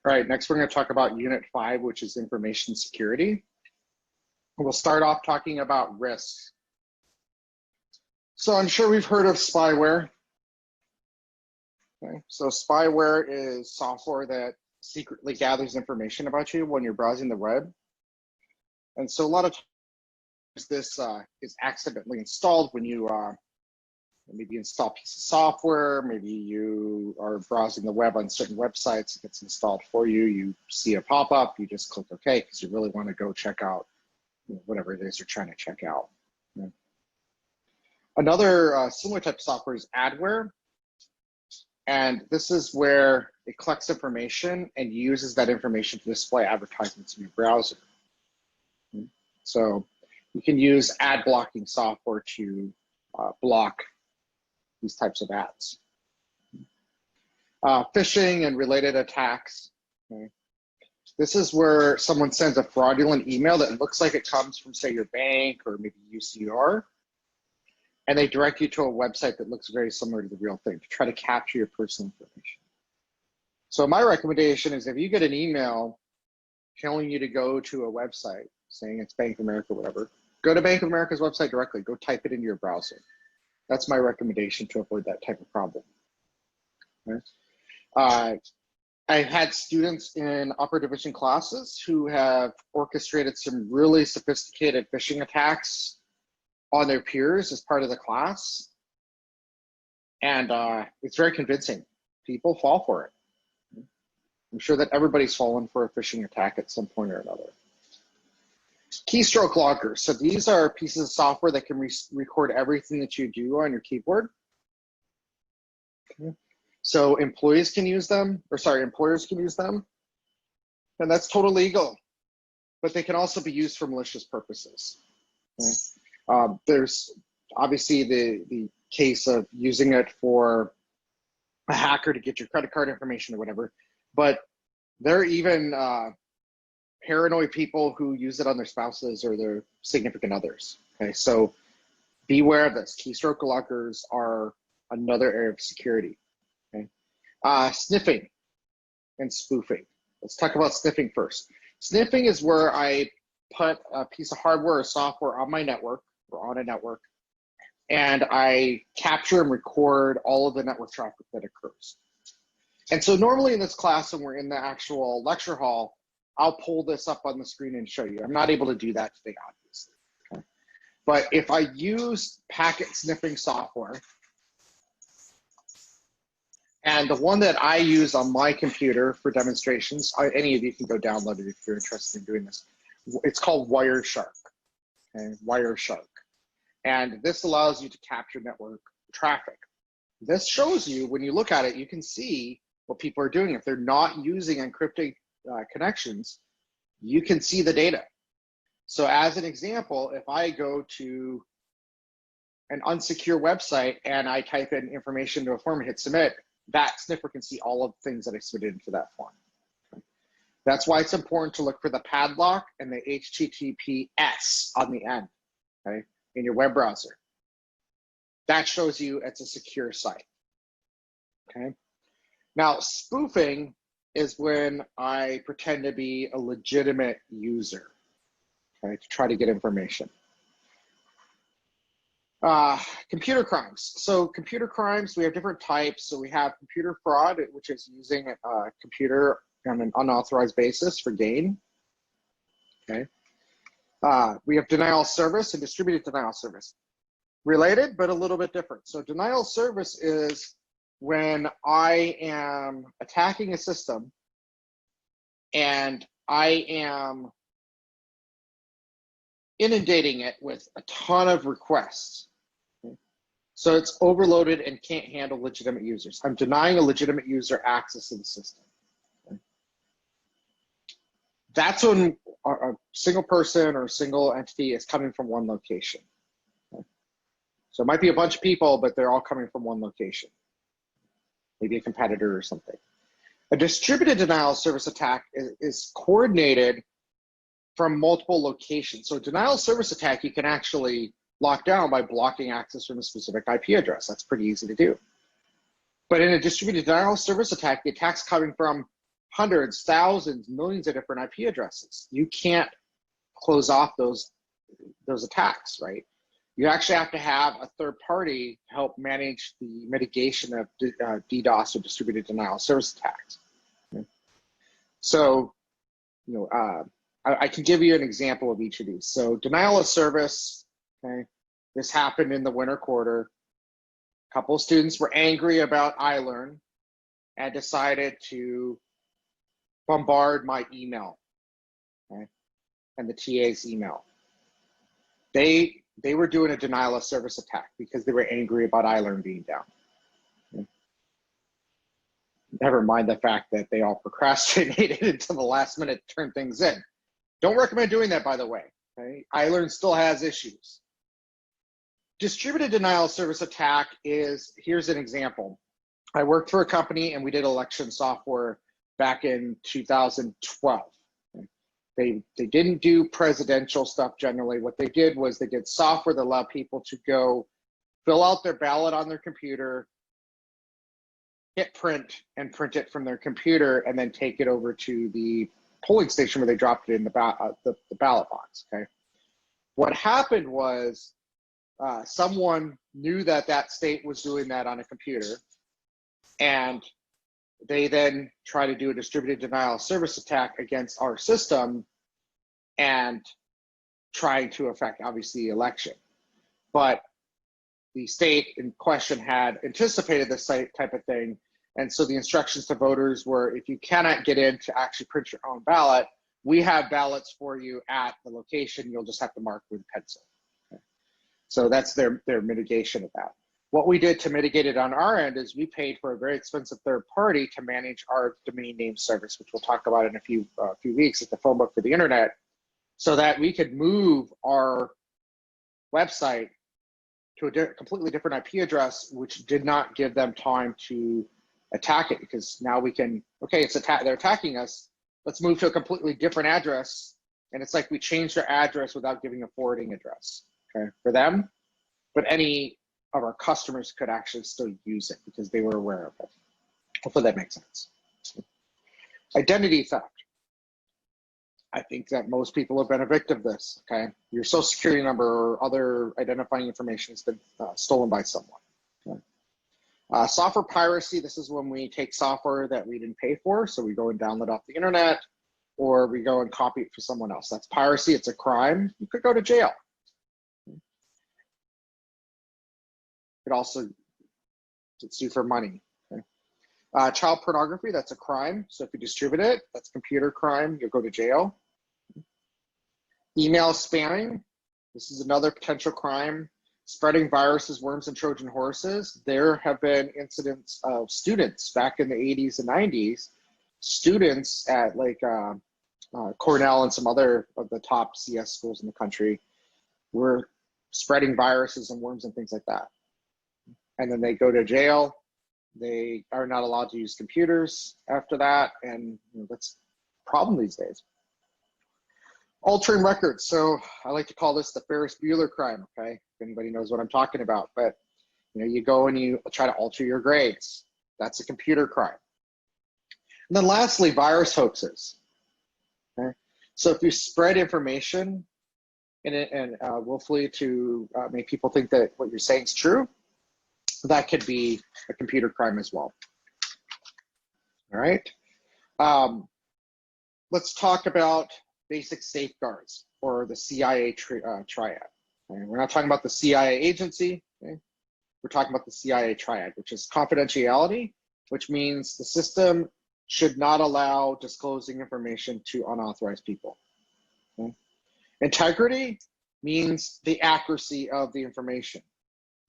All right, next we're going to talk about Unit 5, which is information security. We'll start off talking about risks. So I'm sure we've heard of spyware. Okay. So spyware is software that secretly gathers information about you when you're browsing the web. And so a lot of times this is accidentally installed when you maybe install a piece of software, maybe you are browsing the web on certain websites, it gets installed for you, you see a pop-up, you just click OK because you really want to go check out whatever it is you're trying to check out. Yeah. Another similar type of software is adware. And this is where it collects information and uses that information to display advertisements in your browser. So you can use ad blocking software to block these types of ads. Phishing and related attacks. Okay. This is where someone sends a fraudulent email that looks like it comes from, say, your bank or maybe UCR, and they direct you to a website that looks very similar to the real thing to try to capture your personal information. So my recommendation is if you get an email telling you to go to a website saying it's Bank of America, whatever, go to Bank of America's website directly, go type it into your browser. That's my recommendation to avoid that type of problem. Okay. I've had students in upper division classes who have orchestrated some really sophisticated phishing attacks on their peers as part of the class. And it's very convincing. People fall for it. I'm sure that everybody's fallen for a phishing attack at some point or another. Keystroke loggers. So these are pieces of software that can record everything that you do on your keyboard. Okay. So employees can use them, or sorry, employers can use them. And that's totally legal. But they can also be used for malicious purposes. Okay. There's obviously the case of using it for a hacker to get your credit card information or whatever. But there are even paranoid people who use it on their spouses or their significant others. Okay, so beware of this. Keystroke loggers are another area of security. Okay, sniffing and spoofing. Let's talk about sniffing first. Sniffing is where I put a piece of hardware or software on my network or on a network, and I capture and record all of the network traffic that occurs. And so normally in this class, when we're in the actual lecture hall, I'll pull this up on the screen and show you. I'm not able to do that today, obviously. Okay. But if I use packet sniffing software, and the one that I use on my computer for demonstrations, any of you can go download it if you're interested in doing this. It's called Wireshark, okay? Wireshark. And this allows you to capture network traffic. This shows you, when you look at it, you can see what people are doing. If they're not using encrypted connections, you can see the data. So as an example, if I go to an unsecure website and I type in information to a form and hit submit, that sniffer can see all of the things that I submitted into that form. Okay. That's why it's important to look for the padlock and the HTTPS on the end, okay, in your web browser. That shows you it's a secure site. Okay. Now, spoofing is when I pretend to be a legitimate user, okay, to try to get information. Computer crimes. So computer crimes, we have different types. So we have computer fraud, which is using a computer on an unauthorized basis for gain. Okay. We have denial of service and distributed denial of service. Related, but a little bit different. So denial of service is when I am attacking a system and I am inundating it with a ton of requests. Okay. So it's overloaded and can't handle legitimate users. I'm denying a legitimate user access to the system. Okay. That's when a single person or a single entity is coming from one location. Okay. So it might be a bunch of people, but they're all coming from one location. Maybe a competitor or something. A distributed denial of service attack is coordinated from multiple locations. So a denial of service attack, you can actually lock down by blocking access from a specific IP address. That's pretty easy to do. But in a distributed denial of service attack, the attack's coming from hundreds, thousands, millions of different IP addresses. You can't close off those attacks, right? You actually have to have a third party help manage the mitigation of DDoS, or distributed denial of service attacks. Okay. So, I can give you an example of each of these. So denial of service, okay, this happened in the winter quarter. A couple of students were angry about iLearn and decided to bombard my email, okay, and the TA's email. They were doing a denial of service attack because they were angry about iLearn being down. Okay. Never mind the fact that they all procrastinated until the last minute to turn things in. Don't recommend doing that, by the way. Okay? iLearn still has issues. Distributed denial of service attack is, here's an example. I worked for a company and we did election software back in 2012. Okay? They didn't do presidential stuff generally. What they did was they did software that allowed people to go fill out their ballot on their computer, hit print, and print it from their computer, and then take it over to the polling station where they dropped it in the ballot box. Okay. What happened was someone knew that that state was doing that on a computer, and they then try to do a distributed denial of service attack against our system and trying to affect, obviously, the election. But the state in question had anticipated this type of thing. And so the instructions to voters were, if you cannot get in to actually print your own ballot, we have ballots for you at the location. You'll just have to mark with a pencil. Okay. So that's their mitigation of that. What we did to mitigate it on our end is we paid for a very expensive third party to manage our domain name service, which we'll talk about in a few weeks at the phone book for the internet, so that we could move our website to a completely different IP address, which did not give them time to attack it, because now we can, okay, they're attacking us. Let's move to a completely different address. And it's like we changed our address without giving a forwarding address, okay, for them. But any of our customers could actually still use it because they were aware of it. Hopefully that makes sense. Identity theft. I think that most people have been a victim of this, okay? Your social security number or other identifying information has been stolen by someone. Okay? Software piracy, this is when we take software that we didn't pay for, so we go and download off the internet, or we go and copy it for someone else. That's piracy, it's a crime. You could go to jail. You could also sue for money. Okay? Child pornography, that's a crime. So if you distribute it, that's computer crime, you'll go to jail. Email spamming, this is another potential crime. Spreading viruses, worms, and Trojan horses. There have been incidents of students back in the 80s and 90s, students at like Cornell and some other of the top CS schools in the country were spreading viruses and worms and things like that. And then they go to jail. They are not allowed to use computers after that. And that's a problem these days. Altering records. So I like to call this the Ferris Bueller crime, okay? If anybody knows what I'm talking about. But you go and you try to alter your grades. That's a computer crime. And then lastly, virus hoaxes. Okay? So if you spread information and willfully to make people think that what you're saying is true, that could be a computer crime as well. All right. Let's talk about basic safeguards, or the CIA triad. Okay? We're not talking about the CIA agency. Okay? We're talking about the CIA triad, which is confidentiality, which means the system should not allow disclosing information to unauthorized people. Okay? Integrity means the accuracy of the information.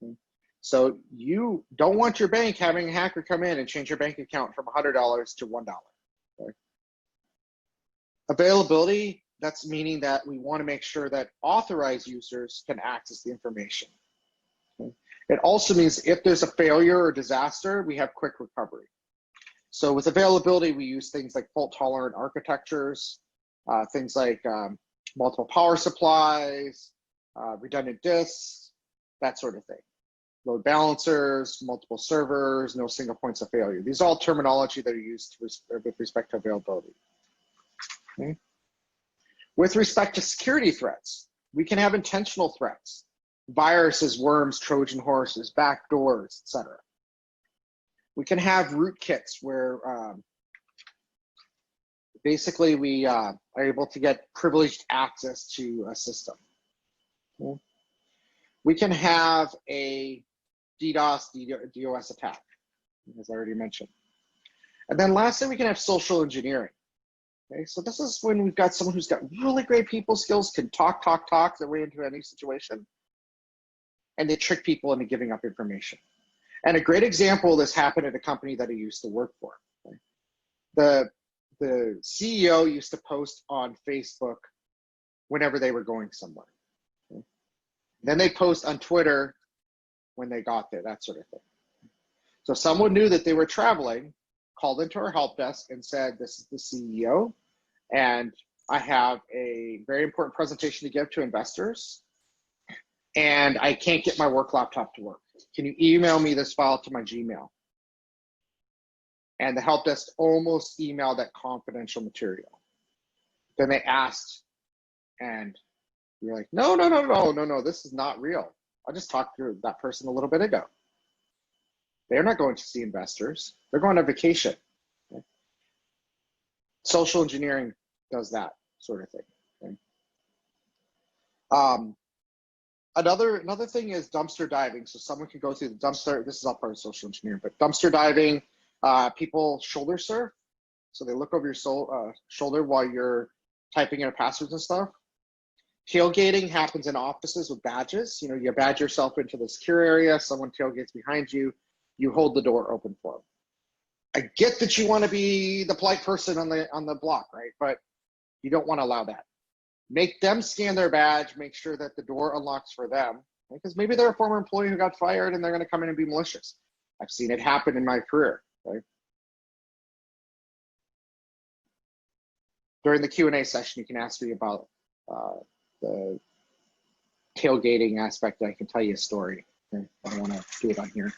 Okay? So you don't want your bank having a hacker come in and change your bank account from $100 to $1. Okay? Availability, that's meaning that we want to make sure that authorized users can access the information. Okay? It also means if there's a failure or disaster, we have quick recovery. So with availability, we use things like fault-tolerant architectures, things like multiple power supplies, redundant disks, that sort of thing. load balancers, multiple servers, no single points of failure. These are all terminology that are used with respect to availability. Okay. With respect to security threats, we can have intentional threats, viruses, worms, Trojan horses, backdoors, etc. We can have rootkits where basically we are able to get privileged access to a system. Okay. We can have a DOS attack, as I already mentioned. And then lastly, we can have social engineering. Okay, so this is when we've got someone who's got really great people skills, can talk their way into any situation, and they trick people into giving up information. And a great example of this happened at a company that I used to work for. Okay? The CEO used to post on Facebook whenever they were going somewhere. Okay? Then they post on Twitter when they got there, that sort of thing. So someone knew that they were traveling, called into our help desk and said, this is the CEO, and I have a very important presentation to give to investors, and I can't get my work laptop to work. Can you email me this file to my Gmail? And the help desk almost emailed that confidential material. Then they asked, and we were like, no, this is not real. I just talked to that person a little bit ago. They're not going to see investors. They're going on vacation. Okay? Social engineering does that sort of thing. Okay? Another thing is dumpster diving. So someone can go through the dumpster. This is all part of social engineering, but dumpster diving, people shoulder surf. So they look over your shoulder while you're typing in passwords and stuff. Tailgating happens in offices with badges. You know, you badge yourself into the secure area. Someone tailgates behind you. You hold the door open for them. I get that you want to be the polite person on the block, right? But you don't want to allow that. Make them scan their badge. Make sure that the door unlocks for them, because maybe they're a former employee who got fired and they're going to come in and be malicious. I've seen it happen in my career. Right? During the Q&A session, you can ask me about the tailgating aspect. I can tell you a story. Okay? I don't want to do it on here.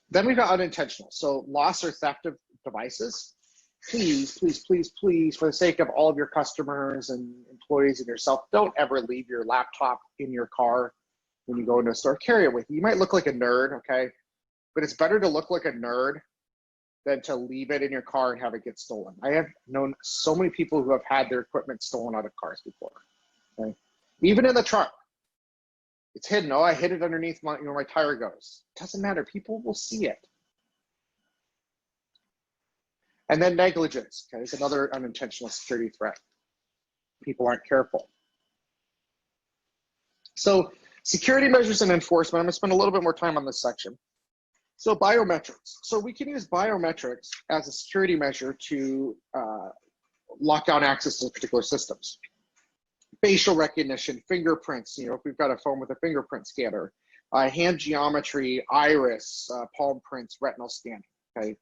Then we've got unintentional. So loss or theft of devices. Please, for the sake of all of your customers and employees and yourself, don't ever leave your laptop in your car when you go into a store. Carry it with you. You might look like a nerd, okay? But it's better to look like a nerd than to leave it in your car and have it get stolen. I have known so many people who have had their equipment stolen out of cars before, okay? Even in the truck. It's hidden. Oh, I hid it underneath my, my tire goes. Doesn't matter. People will see it. And then negligence, okay, is another unintentional security threat. People aren't careful. So security measures and enforcement, I'm gonna spend a little bit more time on this section. So biometrics. So we can use biometrics as a security measure to lock down access to particular systems. Facial recognition, fingerprints, you know, if we've got a phone with a fingerprint scanner, hand geometry, iris, palm prints, retinal scanning, okay?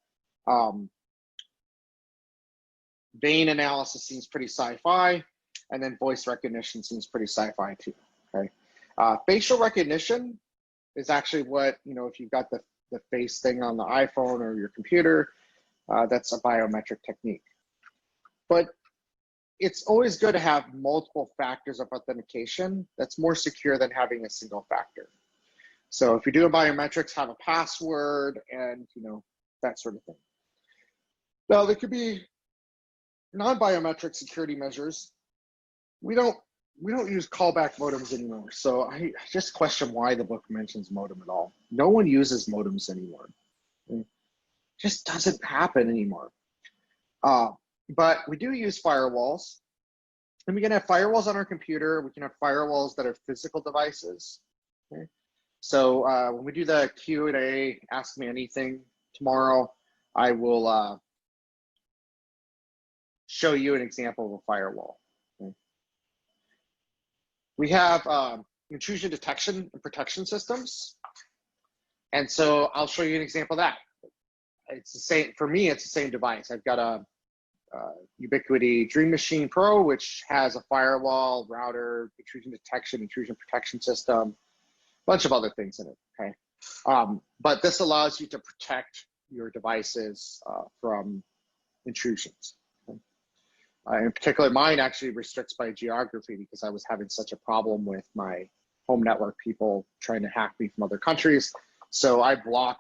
Vein analysis seems pretty sci-fi, and then voice recognition seems pretty sci-fi too, okay? Facial recognition is actually what, you know, if you've got the face thing on the iPhone or your computer, that's a biometric technique. But it's always good to have multiple factors of authentication. That's more secure than having a single factor. So if you're doing biometrics, have a password and, you know, that sort of thing. Now, there could be non-biometric security measures. We don't use callback modems anymore. So I just question why the book mentions modem at all. No one uses modems anymore. It just doesn't happen anymore. But we do use firewalls. And we can have firewalls on our computer. We can have firewalls that are physical devices. Okay? So when we do the Q&A, Ask Me Anything tomorrow, I will show you an example of a firewall. Okay? We have intrusion detection and protection systems. And so I'll show you an example of that. It's the same, for me, it's the same device. I've got a Ubiquiti Dream Machine Pro, which has a firewall, router, intrusion detection, intrusion protection system, a bunch of other things in it, okay? But this allows you to protect your devices from intrusions. Okay? In particular, mine actually restricts by geography because I was having such a problem with my home network people trying to hack me from other countries. So I block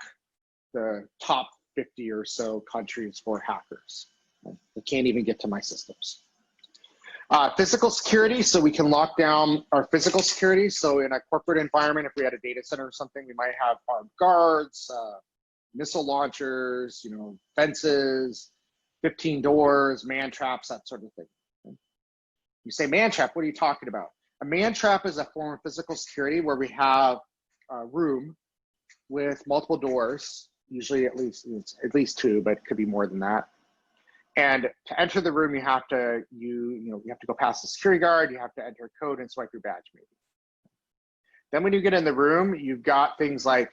the top 50 or so countries for hackers. They can't even get to my systems. Physical security, so we can lock down our physical security. So in a corporate environment, if we had a data center or something, we might have armed guards, missile launchers, you know, fences, 15 doors, man traps, that sort of thing. Okay? You say man trap, what are you talking about? A man trap is a form of physical security where we have a room with multiple doors, usually at least two, but it could be more than that. And to enter the room, you have to go past the security guard, you have to enter a code and swipe your badge maybe. Then when you get in the room, you've got things like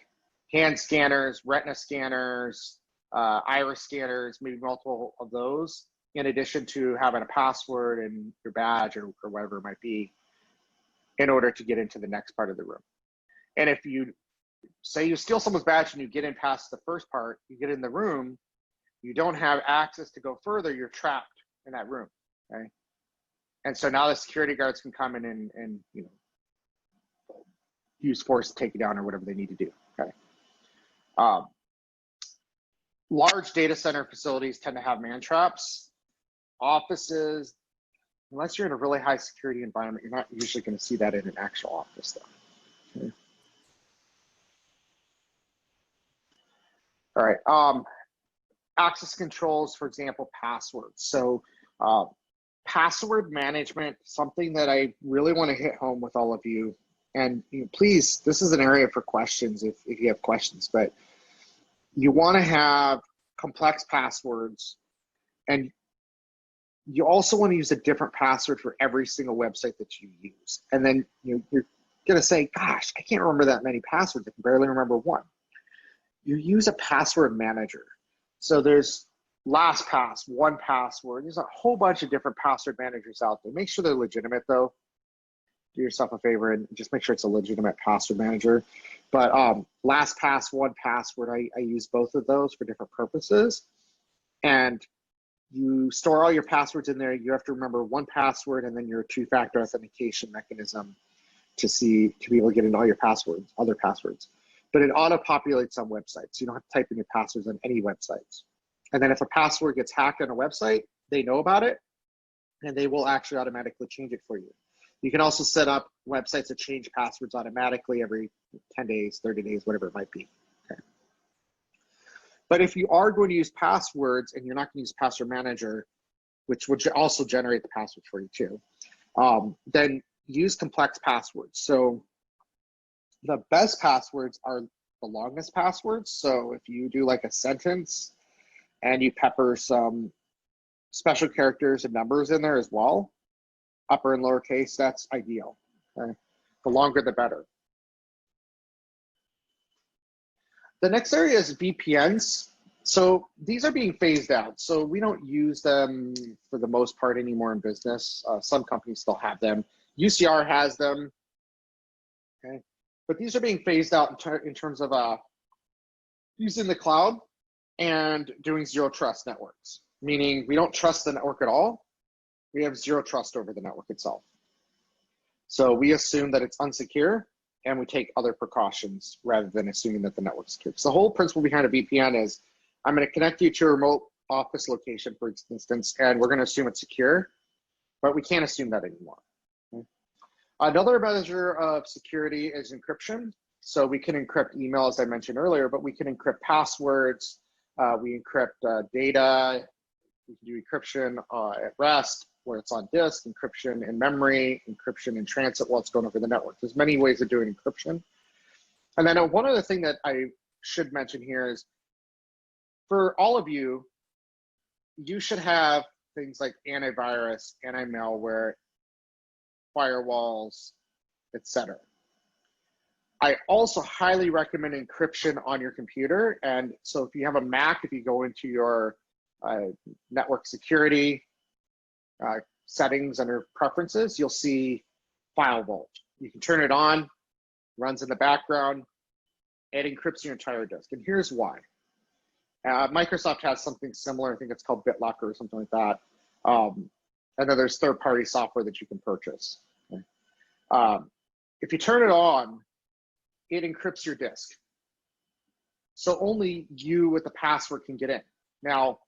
hand scanners, retina scanners, iris scanners, maybe multiple of those, in addition to having a password and your badge or whatever it might be in order to get into the next part of the room. And if you say you steal someone's badge and you get in past the first part, you get in the room, you don't have access to go further, you're trapped in that room, okay? And so now the security guards can come in and you know, use force to take you down or whatever they need to do, okay? Large data center facilities tend to have man traps. Offices, unless you're in a really high security environment, you're not usually gonna see that in an actual office though, okay? All right, access controls, for example, passwords. So password management, something that I really want to hit home with all of you. And you know, please, this is an area for questions if you have questions, but you want to have complex passwords, and you also want to use a different password for every single website that you use. And then you're going to say, gosh, I can't remember that many passwords. I can barely remember one. You use a password manager. So there's LastPass, 1Password. There's a whole bunch of different password managers out there. Make sure they're legitimate though. Do yourself a favor and just make sure it's a legitimate password manager. But LastPass, 1Password, I use both of those for different purposes. And you store all your passwords in there. You have to remember 1Password and then your two-factor authentication mechanism to be able to get into all your passwords, other passwords. But it auto-populates on websites. You don't have to type in your passwords on any websites. And then if a password gets hacked on a website, they know about it, and they will actually automatically change it for you. You can also set up websites that change passwords automatically every 10 days, 30 days, whatever it might be. Okay. But if you are going to use passwords and you're not going to use Password Manager, which would also generate the passwords for you too, then use complex passwords. So the best passwords are the longest passwords. So if you do like a sentence and you pepper some special characters and numbers in there as well, upper and lowercase, that's ideal. Okay? The longer, the better. The next area is VPNs. So these are being phased out. So we don't use them for the most part anymore in business. Some companies still have them. UCR has them. Okay. But these are being phased out in terms of using the cloud and doing zero trust networks, meaning we don't trust the network at all. We have zero trust over the network itself. So we assume that it's unsecure and we take other precautions rather than assuming that the network's secure. So the whole principle behind a VPN is I'm going to connect you to a remote office location, for instance, and we're going to assume it's secure, but we can't assume that anymore. Okay? Another measure of security is encryption. So we can encrypt email, as I mentioned earlier, but we can encrypt passwords. We encrypt data. We can do encryption at rest, where it's on disk, encryption in memory, encryption in transit while it's going over the network. There's many ways of doing encryption. And then one other thing that I should mention here is for all of you, you should have things like antivirus, anti-malware, firewalls, etc. I also highly recommend encryption on your computer. And so if you have a Mac, if you go into your network security settings under preferences, you'll see File Vault. You can turn it on, runs in the background, it encrypts your entire disk. And here's why. Microsoft has something similar. I think it's called BitLocker or something like that. And then there's third-party software that you can purchase. Okay? If you turn it on, it encrypts your disk. So only you with the password can get in. Now,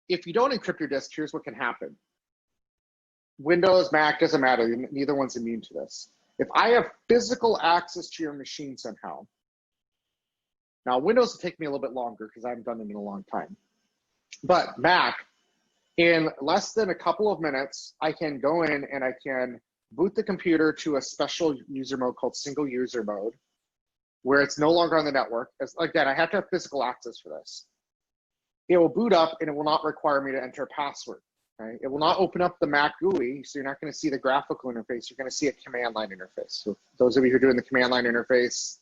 if you don't encrypt your disk, here's what can happen. Windows, Mac, doesn't matter. Neither one's immune to this. If I have physical access to your machine somehow, now Windows will take me a little bit longer because I haven't done it in a long time. But Mac, in less than a couple of minutes, I can go in and I can boot the computer to a special user mode called single user mode, where it's no longer on the network. Again, I have to have physical access for this. It will boot up and it will not require me to enter a password. Right? It will not open up the Mac GUI, so you're not going to see the graphical interface. You're going to see a command line interface. So those of you who are doing the command line interface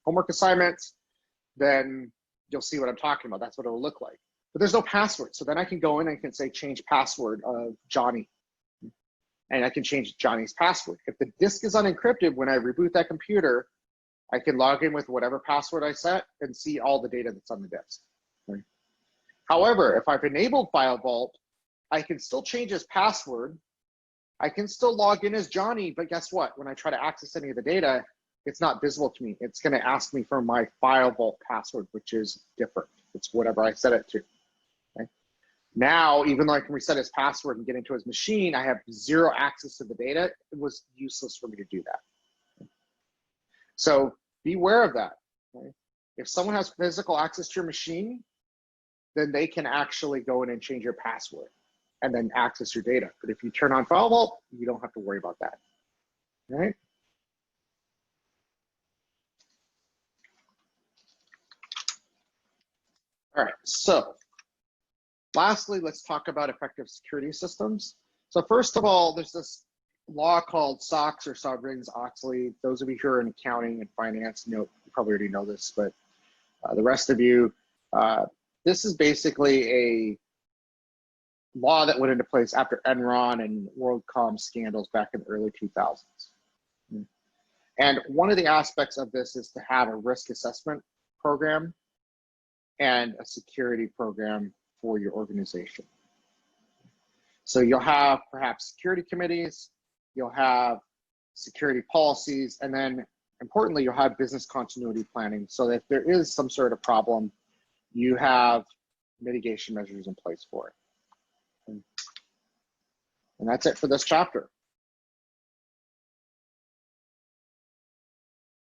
homework assignments, then you'll see what I'm talking about. That's what it'll look like. But there's no password. So then I can go in and I can say change password of Johnny. And I can change Johnny's password. If the disk is unencrypted, when I reboot that computer, I can log in with whatever password I set and see all the data that's on the disk. Right? However, if I've enabled File Vault, I can still change his password. I can still log in as Johnny, but guess what? When I try to access any of the data, it's not visible to me. It's going to ask me for my File Vault password, which is different. It's whatever I set it to. Okay? Now, even though I can reset his password and get into his machine, I have zero access to the data. It was useless for me to do that. Okay? So beware of that. Okay? If someone has physical access to your machine, then they can actually go in and change your password and then access your data. But if you turn on File Vault, you don't have to worry about that. All right? All right, so lastly, let's talk about effective security systems. So first of all, there's this law called SOX or Sarbanes-Oxley. Those of you who are in accounting and finance, you probably already know this, but the rest of you, this is basically a law that went into place after Enron and WorldCom scandals back in the early 2000s. And one of the aspects of this is to have a risk assessment program and a security program for your organization. So you'll have perhaps security committees, you'll have security policies, and then importantly, you'll have business continuity planning so that if there is some sort of problem, you have mitigation measures in place for it. And that's it for this chapter.